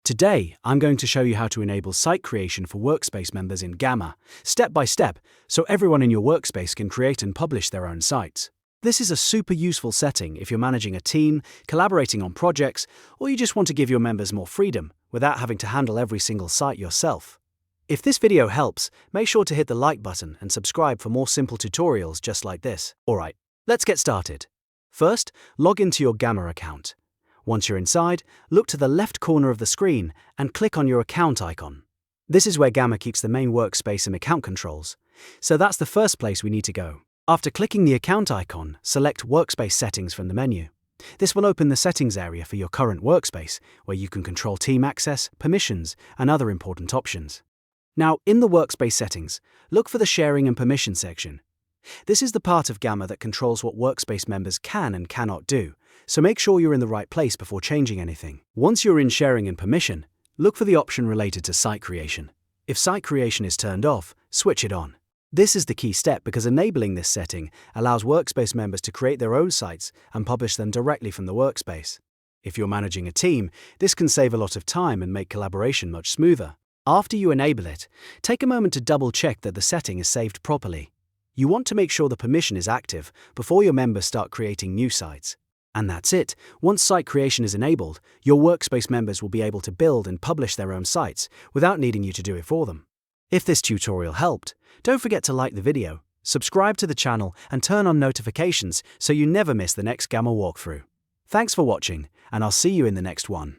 Today, I'm going to show you how to enable site creation for Workspace members in Gamma, step by step, so everyone in your workspace can create and publish their own sites. This is a super useful setting if you're managing a team, collaborating on projects, or you just want to give your members more freedom without having to handle every single site yourself. If this video helps, make sure to hit the like button and subscribe for more simple tutorials just like this. Alright, let's get started. First, log into your Gamma account. Once you're inside, look to the left corner of the screen and click on your account icon. This is where Gamma keeps the main workspace and account controls, so that's the first place we need to go. After clicking the account icon, select Workspace Settings from the menu. This will open the settings area for your current workspace, where you can control team access, permissions, and other important options. Now, in the Workspace settings, look for the Sharing and Permission section. This is the part of Gamma that controls what workspace members can and cannot do, so make sure you're in the right place before changing anything. Once you're in Sharing and Permission, look for the option related to site creation. If site creation is turned off, switch it on. This is the key step because enabling this setting allows workspace members to create their own sites and publish them directly from the workspace. If you're managing a team, this can save a lot of time and make collaboration much smoother. After you enable it, take a moment to double-check that the setting is saved properly. You want to make sure the permission is active before your members start creating new sites. And that's it. Once site creation is enabled, your workspace members will be able to build and publish their own sites without needing you to do it for them. If this tutorial helped, don't forget to like the video, subscribe to the channel, and turn on notifications so you never miss the next Gamma walkthrough. Thanks for watching, and I'll see you in the next one.